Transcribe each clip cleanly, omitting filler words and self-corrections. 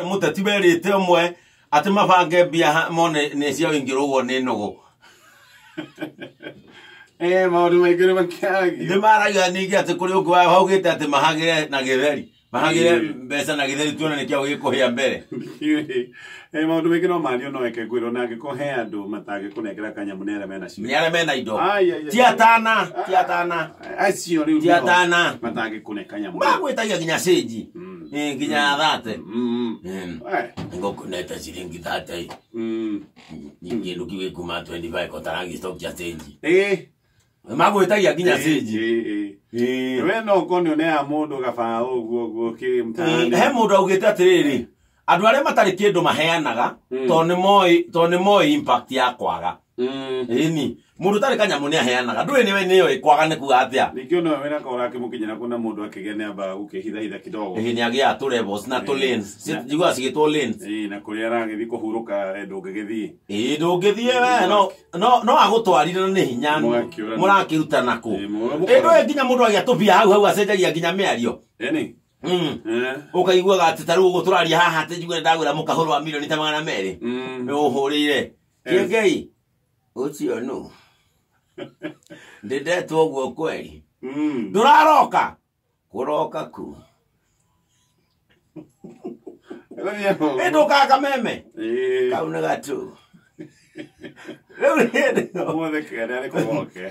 Muteti berite umwe ati mabange bia mone ne cia ingirugwo ni nugu maundu maingĩ makiagi ni maragia ningi ati kuri ugu haugite ati mahagire na githeri mahagire mbeca na githeri tuona ni kiao gikuhia mbere maundu maingĩ no mario no eke kwiro na ngikuhe andu matage kunengera kanyamu nere mena cio nere mena indo tiatana acio riu tiatana matage kunengera kanyamu magwitagia ginya seji ginya thate ngokuneta ciringi thate ningi ndukiwe kuma 25 kotarangi stock ya seji magwitagia ginya seji we no konyo ne ya mundu gabaa uguo ki mtaani he mundu augite atiriri andu aria matari kindu maheanaga to ni moi impact ya kwaga ini mundu tari kanyamu ni aheanaga ndui niwe niyo ikwaga ni kuga atia nikio no wena ka urake mukinyana kuna mundu akigene aba ukihitha kidogo ni agia tu levels na to lanes jigwa sigito lanes na kuria rangithi kuhuruka ndungigithie ndungithie we no agutwarira ni hinya murakiruta nako ndui nginya mundu agia tubia hau acenjagia nginya miario ukaigua ati taru guturaria haha ati njigwe ndagwira mukahuru wa milioni 200 uhurire kengei ucio no ndendetwo uguo kweli nduraroka kuroka ku ndukaga meme kauna gatu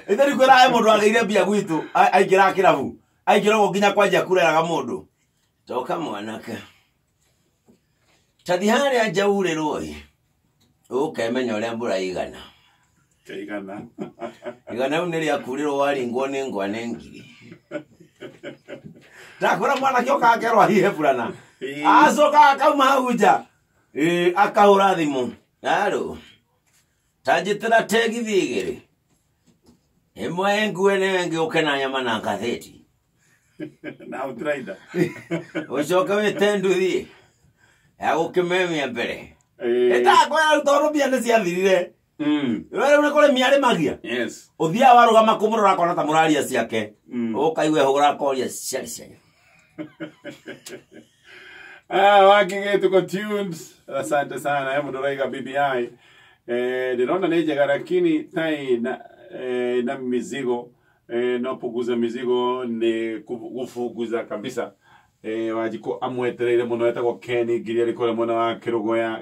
ithari kwira mundu ageire mbia gwitu aingira kirabu aingira nginya kwanja kureraga mundu toka mwanaka tathi haria njaurirwo ukemenya uria mbura igana igana ni ria kurirwo waringwo ni ngwane ngiri ndakora mwana kioka ngerwa hihe burana acoka akauma hau nja akahura thimu alo tanjitira tegithi igiri imwe nguene ngiuke na nyama na ngatheti na utraida ucoka witenduthie agukimemia mbere ndakwera rutoro bia ni ciathirire wewe unakole miare magia uthia warugama kumurora kona ta muraria ciake ukaiwe hugura koria ciari wakige tuko tunes asante sana mundu raiga BBI ndinona ni njega lakini tai na mizigo no puguza mizigo ni kufuguza kabisa wajiko amwetereire muno etagwo Ken Ngiri ariko mwana wa Kirugoya